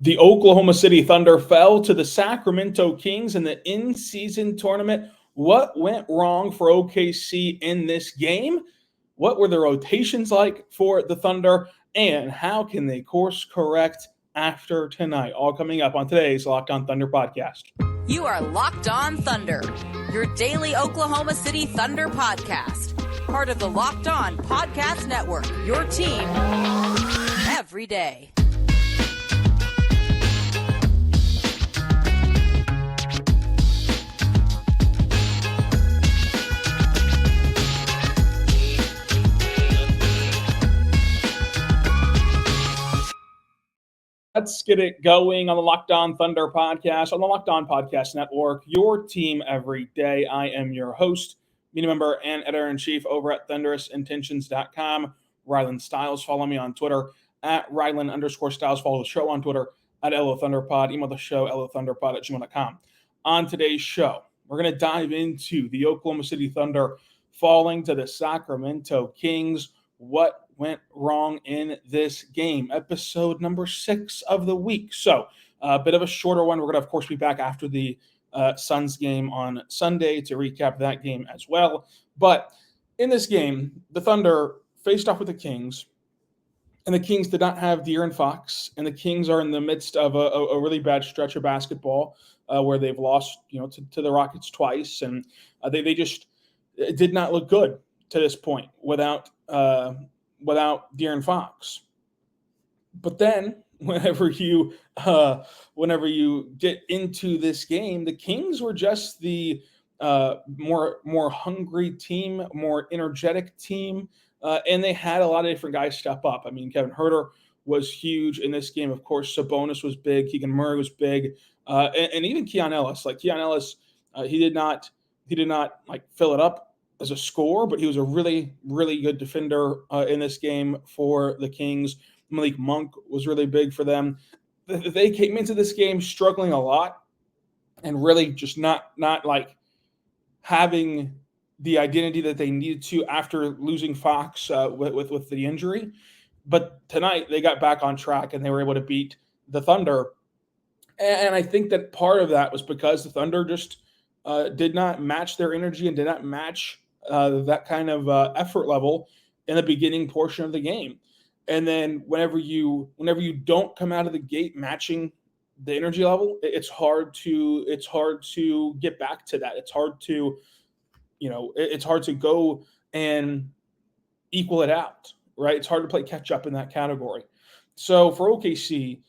The Oklahoma City Thunder fell to the Sacramento Kings in the in-season tournament. What went wrong for OKC in this game? What were the rotations like for the Thunder? And how can they course correct after tonight? All coming up on today's Locked On Thunder podcast. You are Locked On Thunder, your daily Oklahoma City Thunder podcast. Part of the Locked On Podcast Network, your team every day. Let's get it going on the Locked On Thunder podcast on the Locked On Podcast Network, your team every day. I am your host, media member, and editor-in-chief over at thunderousintentions.com, Rylan Stiles. Follow me on Twitter at Rylan_Stiles. Follow the show on Twitter at LOThunderPod. Email the show, LOThunderPod@gmail.com. On today's show, we're going to dive into the Oklahoma City Thunder falling to the Sacramento Kings. What went wrong in this game? Episode number 6 of the week. So a bit of a shorter one. We're going to, of course, be back after the Suns game on Sunday to recap that game as well. But in this game, the Thunder faced off with the Kings, and the Kings did not have De'Aaron Fox, and the Kings are in the midst of a really bad stretch of basketball where they've lost, to the Rockets twice, and they just did not look good to this point without De'Aaron Fox. But then whenever you get into this game, the Kings were just the more hungry team, more energetic team, and they had a lot of different guys step up. I mean, Kevin Huerter was huge in this game. Of course, Sabonis was big. Keegan Murray was big, and even Keon Ellis. Like Keon Ellis, he did not like fill it up as a scorer, but he was a really, really good defender in this game for the Kings. Malik Monk was really big for them. They came into this game struggling a lot and really just not like having the identity that they needed to after losing Fox with the injury. But tonight they got back on track and they were able to beat the Thunder. And I think that part of that was because the Thunder just did not match their energy and did not match that kind of effort level in the beginning portion of the game. And then whenever you don't come out of the gate matching the energy level, it's hard to get back to that. It's hard to go and equal it out, right? It's hard to play catch up in that category. So for OKC,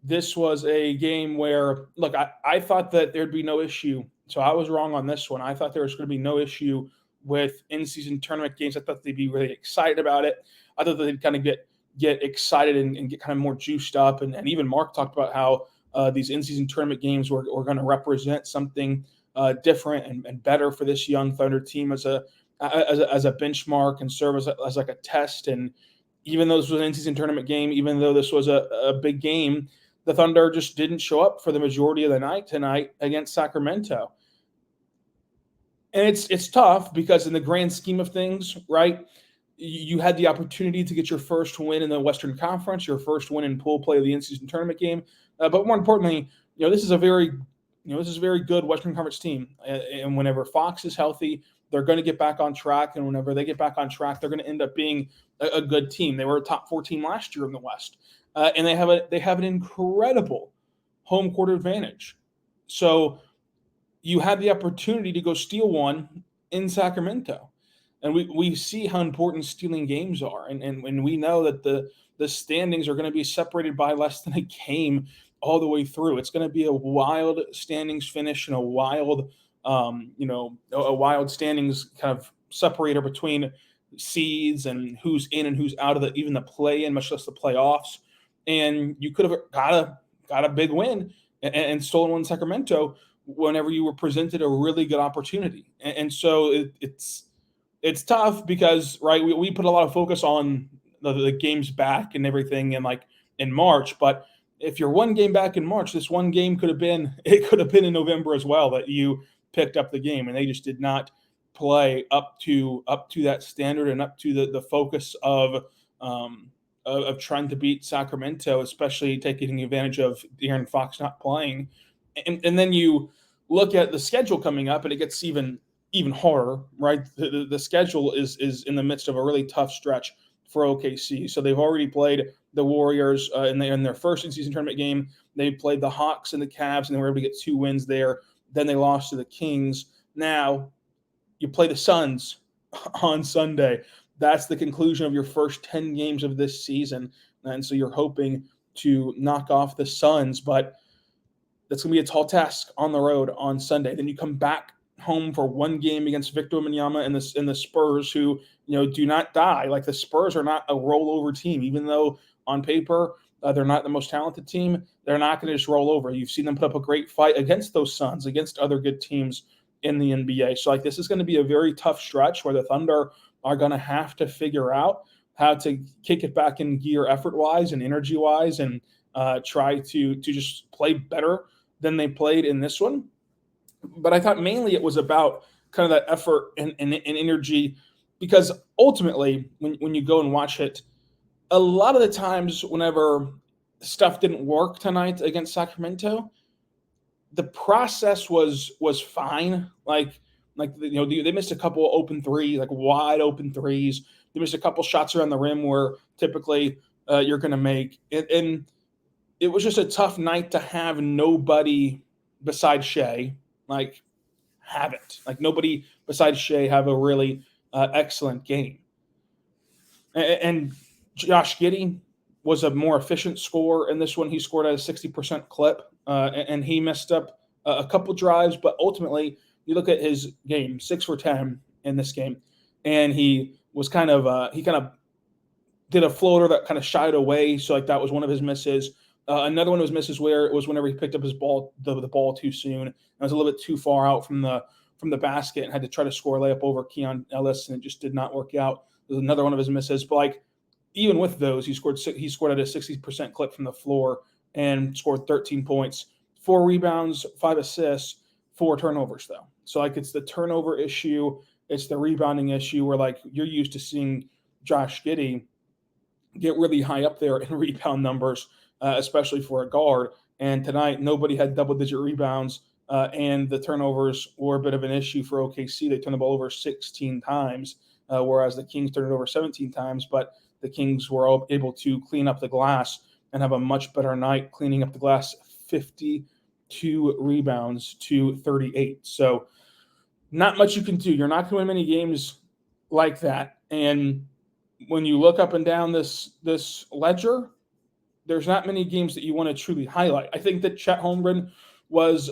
this was a game where, look, I thought that there'd be no issue. So I was wrong on this one. I thought there was going to be no issue with in-season tournament games. I thought they'd be really excited about it. I thought they'd kind of get excited and get kind of more juiced up. And even Mark talked about how these in-season tournament games were going to represent something different and better for this young Thunder team as a benchmark and serve as like a test. And even though this was an in-season tournament game, even though this was a big game, the Thunder just didn't show up for the majority of the night tonight against Sacramento. And it's tough because in the grand scheme of things, right, you had the opportunity to get your first win in the Western Conference, your first win in pool play of the in-season tournament game. But more importantly, this is a very good Western Conference team. And whenever Fox is healthy, they're going to get back on track. And whenever they get back on track, they're going to end up being a good team. They were a top 4 team last year in the West. And they have an incredible home court advantage. So you had the opportunity to go steal one in Sacramento. And we see how important stealing games are. And we know that the standings are going to be separated by less than a game all the way through. It's going to be a wild standings finish and a wild standings kind of separator between seeds and who's in and who's out of even the play-in, much less the playoffs. And you could have got a big win and stolen one in Sacramento whenever you were presented a really good opportunity. And so it's tough because, right, we put a lot of focus on the games back and everything in March. But if you're one game back in March, this one game could have been in November as well that you picked up the game, and they just did not play up to that standard and up to the focus of of trying to beat Sacramento, especially taking advantage of De'Aaron Fox not playing. And then you look at the schedule coming up, and it gets even harder, right? The schedule is in the midst of a really tough stretch for OKC. So they've already played the Warriors in their first in-season tournament game. They played the Hawks and the Cavs, and they were able to get 2 wins there. Then they lost to the Kings. Now you play the Suns on Sunday. That's the conclusion of your first 10 games of this season. And so you're hoping to knock off the Suns, but that's going to be a tall task on the road on Sunday. Then you come back home for one game against Victor Wembanyama and the Spurs, who do not die. Like, the Spurs are not a rollover team, even though on paper they're not the most talented team. They're not going to just roll over. You've seen them put up a great fight against those Suns, against other good teams in the NBA. So, like, this is going to be a very tough stretch where the Thunder are going to have to figure out how to kick it back in gear effort-wise and energy-wise, and try to just play better than they played in this one. But I thought mainly it was about kind of that effort and energy, because ultimately when you go and watch it, a lot of the times whenever stuff didn't work tonight against Sacramento, the process was fine. Like they missed a couple open threes, like wide open threes. They missed a couple shots around the rim where typically you're going to make it. And it was just a tough night to have nobody besides Shai, nobody besides Shai have a really excellent game. And Josh Giddey was a more efficient scorer in this one. He scored at a 60% clip, and he messed up a couple drives, but ultimately you look at his game, 6 for 10 in this game, and he was kind of did a floater that kind of shied away, so that was one of his misses. Another one of his misses where it was whenever he picked up his ball, the ball too soon. It was a little bit too far out from the basket and had to try to score a layup over Keon Ellis, and it just did not work out. There's another one of his misses. But even with those, he scored at a 60% clip from the floor and scored 13 points, 4 rebounds, 5 assists, 4 turnovers though. So it's the turnover issue, it's the rebounding issue where you're used to seeing Josh Giddey get really high up there in rebound numbers. Especially for a guard. And tonight, nobody had double-digit rebounds, and the turnovers were a bit of an issue for OKC. They turned the ball over 16 times, whereas the Kings turned it over 17 times, but the Kings were able to clean up the glass and have a much better night cleaning up the glass, 52 rebounds to 38. So not much you can do. You're not going to win many games like that. And when you look up and down this ledger, there's not many games that you want to truly highlight. I think that Chet Holmgren was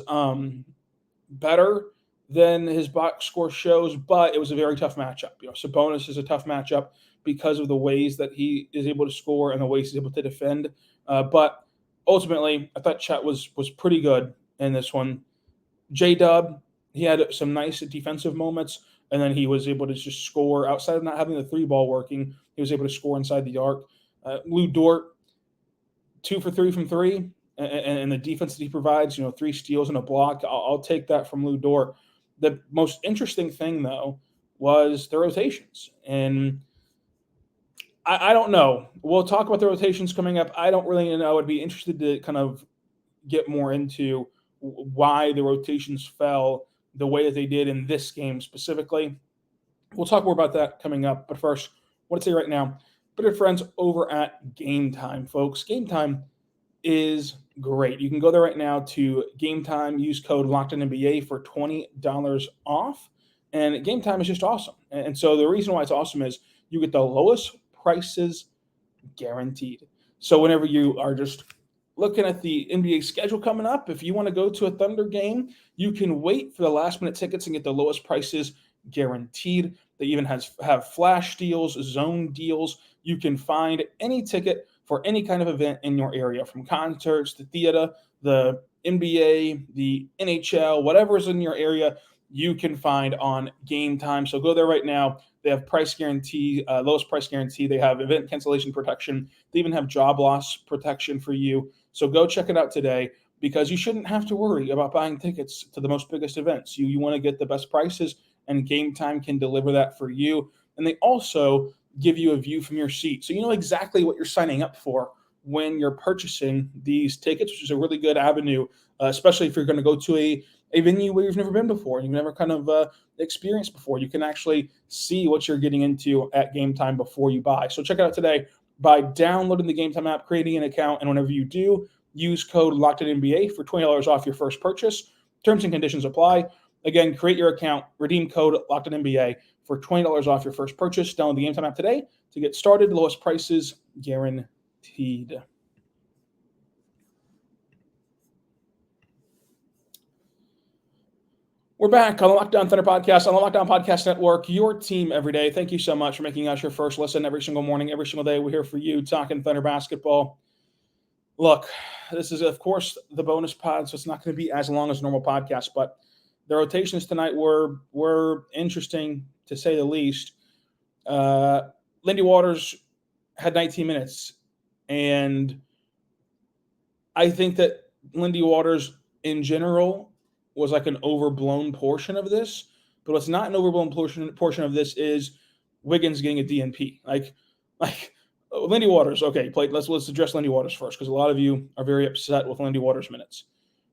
better than his box score shows, but it was a very tough matchup. Sabonis is a tough matchup because of the ways that he is able to score and the ways he's able to defend. But ultimately, I thought Chet was pretty good in this one. J-Dub, he had some nice defensive moments, and then he was able to just score outside of not having the 3-ball working. He was able to score inside the arc. Lou Dort, 2 for 3 from 3, and the defense that he provides, 3 steals and a block. I'll take that from Lou Dort. The most interesting thing, though, was the rotations. And I don't know. We'll talk about the rotations coming up. I don't really know. I'd be interested to kind of get more into why the rotations fell the way that they did in this game specifically. We'll talk more about that coming up. But first, I want to say right now, but our friends over at Gametime, folks. Gametime is great. You can go there right now to Gametime, use code LOCKEDONNBA for $20 off. And Gametime is just awesome. And so the reason why it's awesome is you get the lowest prices guaranteed. So whenever you are just looking at the NBA schedule coming up, if you want to go to a Thunder game, you can wait for the last-minute tickets and get the lowest prices guaranteed. They even have flash deals, zone deals. You can find any ticket for any kind of event in your area, from concerts, the theater, the NBA, the NHL, whatever is in your area, you can find on Gametime. So go there right now. They have price guarantee, lowest price guarantee. They have event cancellation protection. They even have job loss protection for you. So go check it out today, because you shouldn't have to worry about buying tickets to the most biggest events. You want to get the best prices, and Gametime can deliver that for you. And they also give you a view from your seat. So you know exactly what you're signing up for when you're purchasing these tickets, which is a really good avenue, especially if you're going to go to a venue where you've never been before, you've never kind of experienced before. You can actually see what you're getting into at Gametime before you buy. So check it out today by downloading the Gametime app, creating an account, and whenever you do, use code LOCKEDONNBA for $20 off your first purchase. Terms and conditions apply. Again, create your account, redeem code LOCKEDONNBA for $20 off your first purchase. Download the Gametime app today to get started. Lowest prices guaranteed. We're back on the Locked On Thunder podcast, on the Locked On Podcast Network, your team every day. Thank you so much for making us your first listen every single morning, every single day. We're here for you talking Thunder basketball. Look, this is, of course, the bonus pod, so it's not going to be as long as a normal podcast, but the rotations tonight were interesting, to say the least. Lindy Waters had 19 minutes, and I think that Lindy Waters in general was like an overblown portion of this, but what's not an overblown portion of this is Wiggins getting a DNP. Like Lindy Waters, okay, played. Let's address Lindy Waters first, because a lot of you are very upset with Lindy Waters' minutes.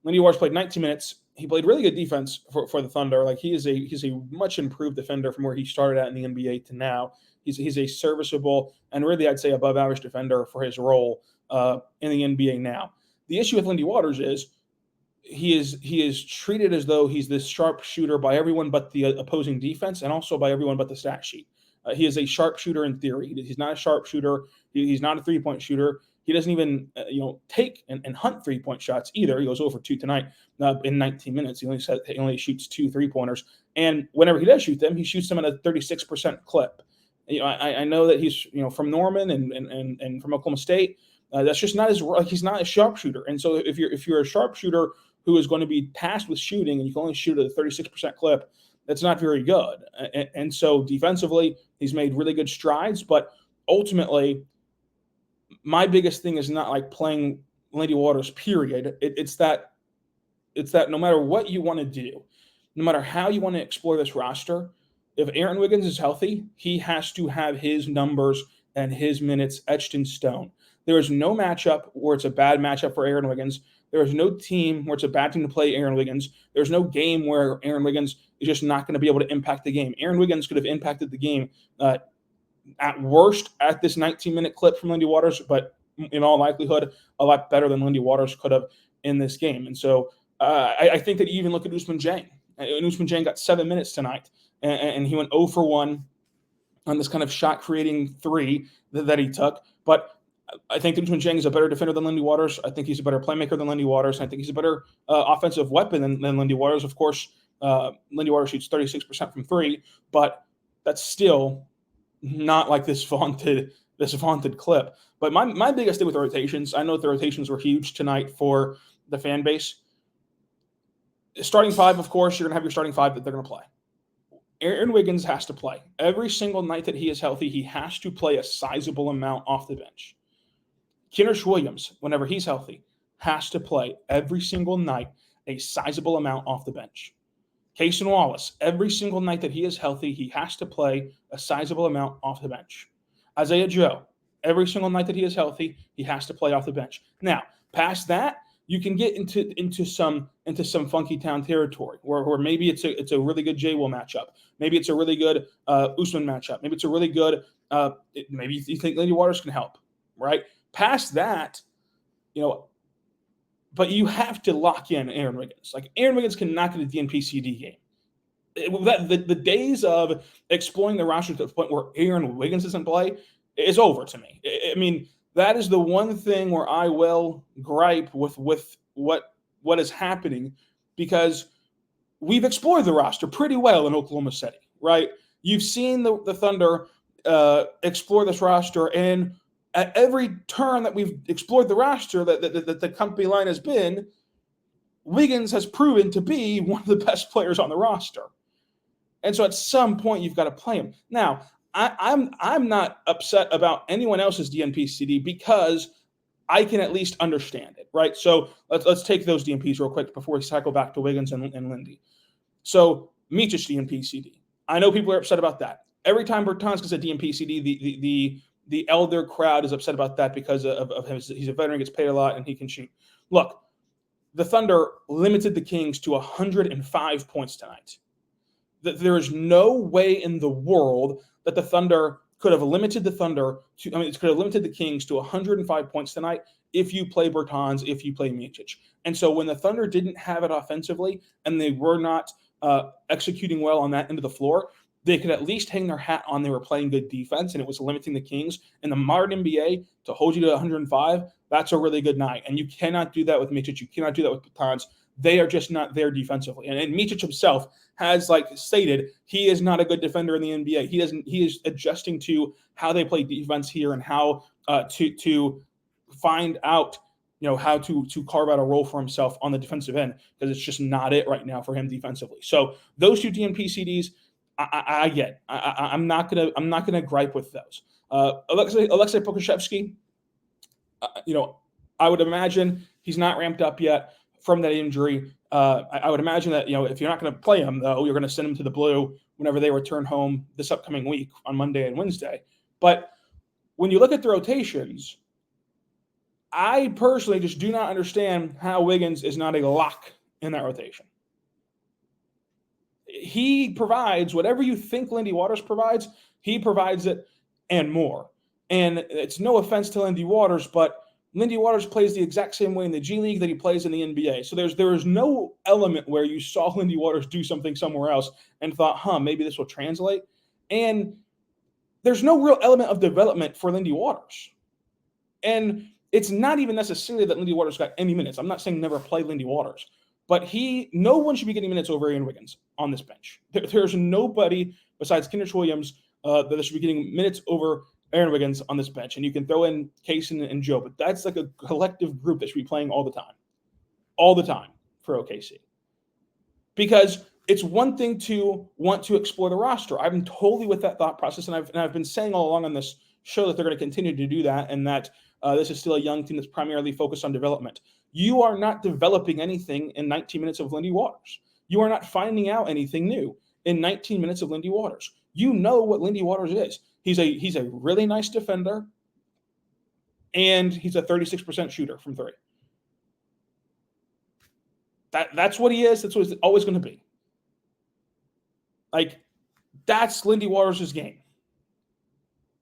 Lindy Waters played 19 minutes. He played really good defense for the Thunder. Like he's a much improved defender from where he started at in the NBA to now. He's a serviceable and really I'd say above average defender for his role in the NBA now. The issue with Lindy Waters is he is treated as though he's this sharp shooter by everyone but the opposing defense and also by everyone but the stat sheet. He is a sharp shooter in theory. He's not a sharp shooter. He's not a three-point shooter. He doesn't even take and hunt three-point shots either. He goes over 2 tonight in 19 minutes. He only shoots 2 3-pointers. And whenever he does shoot them, he shoots them at a 36% clip. I know that he's from Norman and from Oklahoma State. That's just not he's not a sharpshooter. And so if you're a sharpshooter who is going to be tasked with shooting and you can only shoot at a 36% clip, that's not very good. And so defensively, he's made really good strides. But ultimately, my biggest thing is not like playing Lindy Waters, period. It's that no matter what you want to do, no matter how you want to explore this roster, if Aaron Wiggins is healthy, he has to have his numbers and his minutes etched in stone. There is no matchup where it's a bad matchup for Aaron Wiggins. There is no team where it's a bad team to play Aaron Wiggins. There's no game where Aaron Wiggins is just not going to be able to impact the game. Aaron Wiggins could have impacted the game at worst at this 19-minute clip from Lindy Waters, but in all likelihood, a lot better than Lindy Waters could have in this game. And so I think that you even look at Ousmane Dieng. Ousmane Dieng got 7 minutes tonight, and he went 0 for 1 on this kind of shot-creating 3 that he took. But I think Ousmane Dieng is a better defender than Lindy Waters. I think he's a better playmaker than Lindy Waters. I think he's a better offensive weapon than Lindy Waters. Of course, Lindy Waters shoots 36% from 3, but that's still not like this vaunted clip. But my biggest thing with the rotations, I know the rotations were huge tonight for the fan base. Starting 5, of course, you're going to have your starting 5 that they're going to play. Aaron Wiggins has to play. Every single night that he is healthy, he has to play a sizable amount off the bench. Kenrich Williams, whenever he's healthy, has to play every single night a sizable amount off the bench. Cason Wallace, every single night that he is healthy, he has to play a sizable amount off the bench. Isaiah Joe, every single night that he is healthy, he has to play off the bench. Now, past that, you can get into some funky town territory where maybe it's a really good J-Will matchup. Maybe it's a really good Ousmane matchup. Maybe it's a really good maybe you think Lindy Waters can help, right? Past that, but you have to lock in Aaron Wiggins. Like Aaron Wiggins cannot get a DNP-CD game. The days of exploring the roster to the point where Aaron Wiggins doesn't play is over to me. I mean, that is the one thing where I will gripe with what is happening, because we've explored the roster pretty well in Oklahoma City, right? You've seen the Thunder explore this roster, and at every turn that we've explored the roster that the company line has been, Wiggins has proven to be one of the best players on the roster. And so at some point, you've got to play him. Now, I'm not upset about anyone else's DNP-CD because I can at least understand it, right? So let's take those DNPs real quick before we cycle back to Wiggins and Lindy. So Micic DNP-CD. I know people are upset about that. every time Bertans gets a DNP-CD, the elder crowd is upset about that because of him. He's a veteran, gets paid a lot, and he can shoot. Look, the Thunder limited the Kings to 105 points tonight. There is no way in the world that the Thunder could have limited the Kings to 105 points tonight if you play Bertans, if you play Micic. And so when the Thunder didn't have it offensively and they were not executing well on that end of the floor, they could at least hang their hat on they were playing good defense, and it was limiting the Kings. In the modern NBA, to hold you to 105, that's a really good night. And you cannot do that with Micic. You cannot do that with Bertans. They are just not there defensively. And Micic himself has stated he is not a good defender in the NBA. He is adjusting to how they play defense here and how to find out how to carve out a role for himself on the defensive end, because it's just not it right now for him defensively. So those two DNP CDs, I get. I'm not gonna gripe with those. Alexei Pokusevski, I would imagine he's not ramped up yet from that injury. I would imagine that if you're not going to play him, though, you're going to send him to the Blue whenever they return home this upcoming week on Monday and Wednesday. But when you look at the rotations, I personally just do not understand how Wiggins is not a lock in that rotation. He provides whatever you think Lindy Waters provides. He provides it and more. And it's no offense to Lindy Waters, but Lindy Waters plays the exact same way in the G League that he plays in the NBA. So there is no element where you saw Lindy Waters do something somewhere else and thought, maybe this will translate. And there's no real element of development for Lindy Waters. And it's not even necessarily that Lindy Waters got any minutes. I'm not saying never play Lindy Waters. But no one should be getting minutes over Aaron Wiggins on this bench. There's nobody besides Kenrich Williams that should be getting minutes over Aaron Wiggins on this bench. And you can throw in Kaysen and Joe, but that's like a collective group that should be playing all the time for OKC. Because it's one thing to want to explore the roster. I'm totally with that thought process, and I've been saying all along on this show that they're going to continue to do that, and that this is still a young team that's primarily focused on development. You are not developing anything in 19 minutes of Lindy Waters. You are not finding out anything new in 19 minutes of Lindy Waters. You know what Lindy Waters is. He's a really nice defender, and he's a 36% shooter from three. That's what he is. That's what he's always going to be. That's Lindy Waters' game.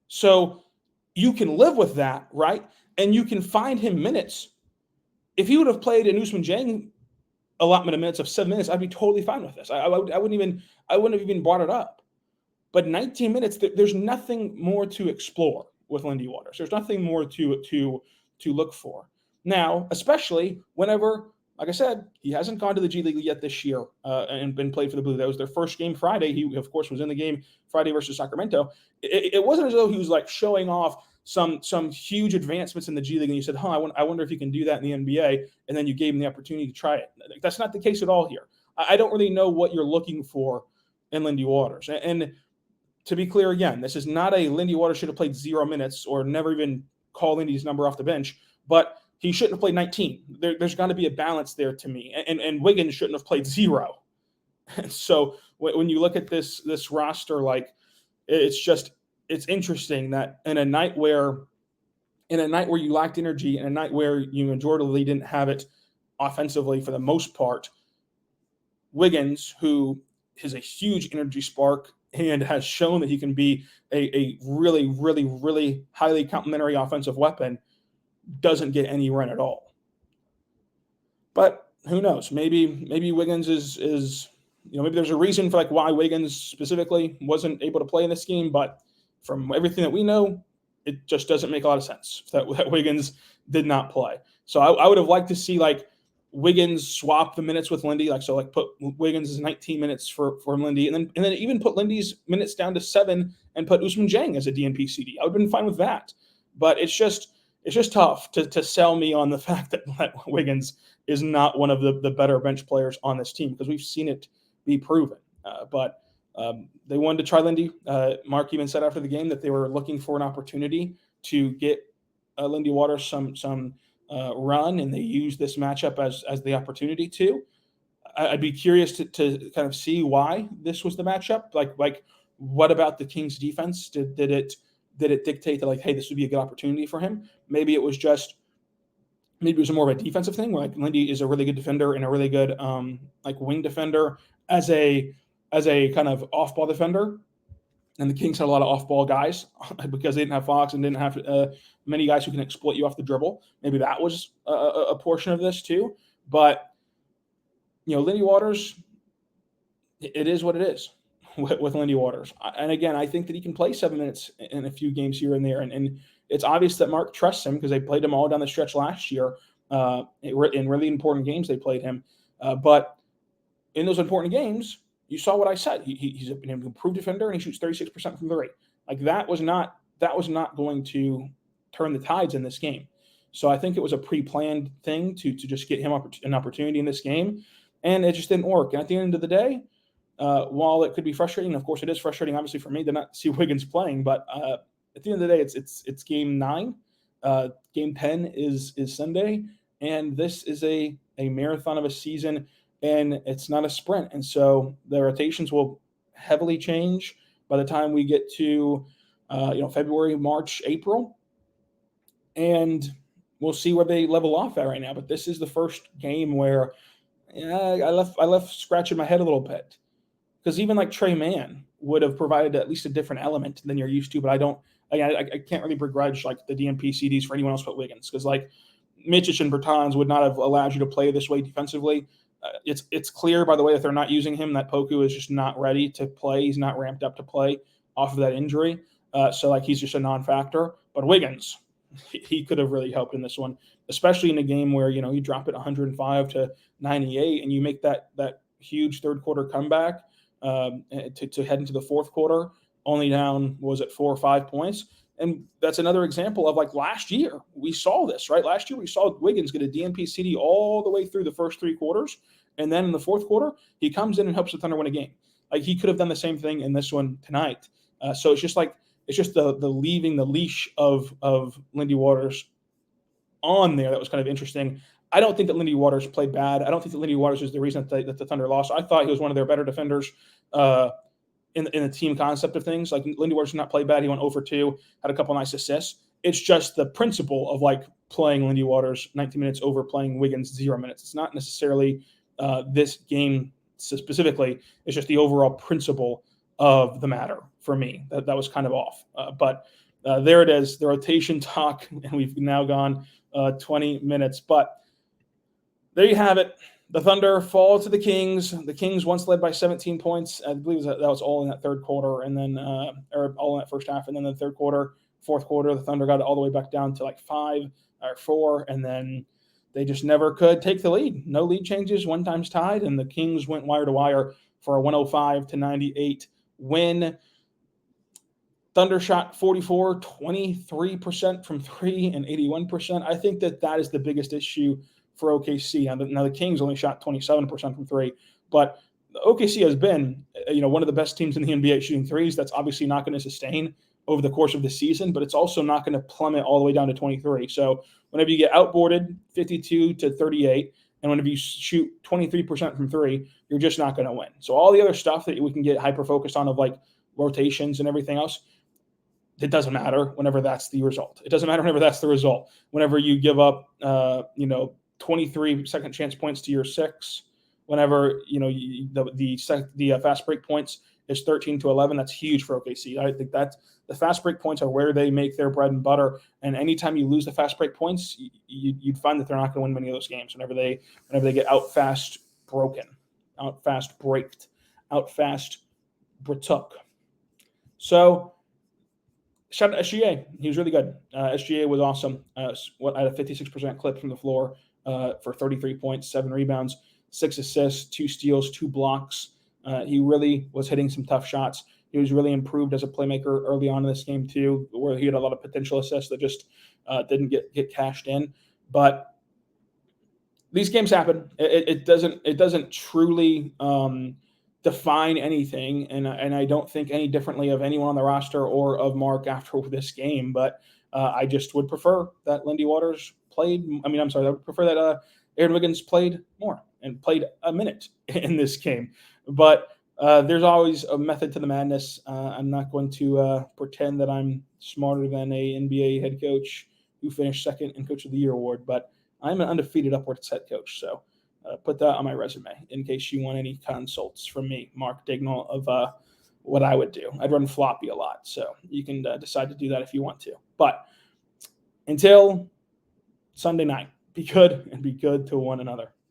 So you can live with that, right? And you can find him minutes. If he would have played an Ousmane Dieng allotment of minutes of 7 minutes, I'd be totally fine with this. I wouldn't have even brought it up. But 19 minutes, there's nothing more to explore with Lindy Waters. There's nothing more to look for. Now, especially whenever, like I said, he hasn't gone to the G League yet this year and been played for the Blue. That was their first game Friday. He, of course, was in the game Friday versus Sacramento. It wasn't as though he was showing off some huge advancements in the G League, and you said, I wonder if you can do that in the NBA, and then you gave him the opportunity to try it. That's not the case at all here. I don't really know what you're looking for in Lindy Waters. And to be clear, again, this is not a Lindy Waters should have played 0 minutes or never even call Lindy's number off the bench, but he shouldn't have played 19. There's got to be a balance there to me. And Wiggins shouldn't have played 0. And so when you look at this roster, it's interesting that in a night where you lacked energy, in a night where you majorly didn't have it offensively for the most part, Wiggins, who is a huge energy spark and has shown that he can be a really, really, really highly complementary offensive weapon, doesn't get any run at all. But who knows? Maybe Wiggins is maybe there's a reason for why Wiggins specifically wasn't able to play in this game, but from everything that we know, it just doesn't make a lot of sense that Wiggins did not play. So I would have liked to see Wiggins swap the minutes with Lindy, put Wiggins' 19 minutes for Lindy, and then even put Lindy's minutes down to 7 and put Ousmane Dieng as a DNP CD. I would have been fine with that. But it's just tough to sell me on the fact that Wiggins is not one of the better bench players on this team, because we've seen it be proven. But they wanted to try Lindy. Mark even said after the game that they were looking for an opportunity to get Lindy Waters some run, and they used this matchup as the opportunity to. I'd be curious to kind of see why this was the matchup. what about the Kings defense? Did it dictate that, like, hey, this would be a good opportunity for him? Maybe it was more of a defensive thing, where like Lindy is a really good defender and a really good like wing defender as a kind of off-ball defender. And the Kings had a lot of off-ball guys because they didn't have Fox and didn't have many guys who can exploit you off the dribble. Maybe that was a portion of this too. But, Lindy Waters, it is what it is with Lindy Waters. And again, I think that he can play 7 minutes in a few games here and there. And it's obvious that Mark trusts him because they played him all down the stretch last year in really important games they played him. But in those important games, you saw what I said. He's an improved defender and he shoots 36% from three. Like that was not going to turn the tides in this game. So I think it was a pre-planned thing to just get him an opportunity in this game, and it just didn't work. And at the end of the day, while it could be frustrating, of course it is frustrating, obviously for me to not see Wiggins playing, but at the end of the day, it's game 9. Game 10 is Sunday, and this is a marathon of a season, and it's not a sprint. And so the rotations will heavily change by the time we get to February, March, April, and we'll see where they level off at right now. But this is the first game where I left scratching my head a little bit, because even like Trey Mann would have provided at least a different element than you're used to. But I can't really begrudge like the DNP CDs for anyone else but Wiggins, because like Mitchich and Bertans would not have allowed you to play this way defensively. It's clear by the way that they're not using him that Poku is just not ready to play. He's not ramped up to play off of that injury. So like he's just a non-factor. But Wiggins, he could have really helped in this one, especially in a game where you drop it 105 to 98 and you make that huge third quarter comeback to head into the fourth quarter, only down, 4 or 5 points. And that's another example of like last year we saw this, right? Last year we saw Wiggins get a DNP CD all the way through the first 3 quarters, and then in the fourth quarter he comes in and helps the Thunder win a game. Like he could have done the same thing in this one tonight. So it's just the leaving the leash of Lindy Waters on there that was kind of interesting. I don't think that Lindy Waters played bad. I don't think that Lindy Waters is the reason that the Thunder lost. I thought he was one of their better defenders in the team concept of things. Like Lindy Waters did not play bad. He went 0 for 2, had a couple nice assists. It's just the principle of like playing Lindy Waters 19 minutes over playing Wiggins 0 minutes. It's not necessarily this game specifically. It's just the overall principle of the matter for me. That was kind of off. But there it is, the rotation talk, and we've now gone 20 minutes. But there you have it. The Thunder fall to the Kings. The Kings once led by 17 points. I believe that was all in that third quarter, and then or all in that first half, and then the fourth quarter, the Thunder got it all the way back down to like 5 or 4, and then they just never could take the lead. No lead changes, 1 times tied, and the Kings went wire to wire for a 105-98 win. Thunder shot 23% from 3 and 81%. I think that is the biggest issue for OKC. Now the Kings only shot 27% from 3, but OKC has been, one of the best teams in the NBA shooting threes. That's obviously not going to sustain over the course of the season, but it's also not going to plummet all the way down to 23. So whenever you get outboarded 52-38, and whenever you shoot 23% from 3, you're just not going to win. So all the other stuff that we can get hyper-focused on of like rotations and everything else, it doesn't matter whenever that's the result. It doesn't matter whenever that's the result. Whenever you give up, 23 second chance points to your 6, whenever, the fast break points is 13-11, that's huge for OKC. I think that the fast break points are where they make their bread and butter. And anytime you lose the fast break points, you'd find that they're not going to win many of those games whenever they get out fast broken, out fast braked, out fast brook. So shout out to SGA. He was really good. SGA was awesome. I had a 56% clip from the floor for 33 points, 7 rebounds, 6 assists, 2 steals, 2 blocks. He really was hitting some tough shots. He was really improved as a playmaker early on in this game too, where he had a lot of potential assists that just didn't get cashed in. But these games happen. It doesn't truly define anything, and I don't think any differently of anyone on the roster or of Mark after this game. But I just would prefer that Lindy Waters played. I would prefer that Aaron Wiggins played more and played a minute in this game. But there's always a method to the madness. I'm not going to pretend that I'm smarter than a NBA head coach who finished second in Coach of the Year award, but I'm an undefeated upwards head coach. So put that on my resume in case you want any consults from me, Mark Daigneault, of what I would do. I'd run floppy a lot, so you can decide to do that if you want to. But until Sunday night, be good and be good to one another.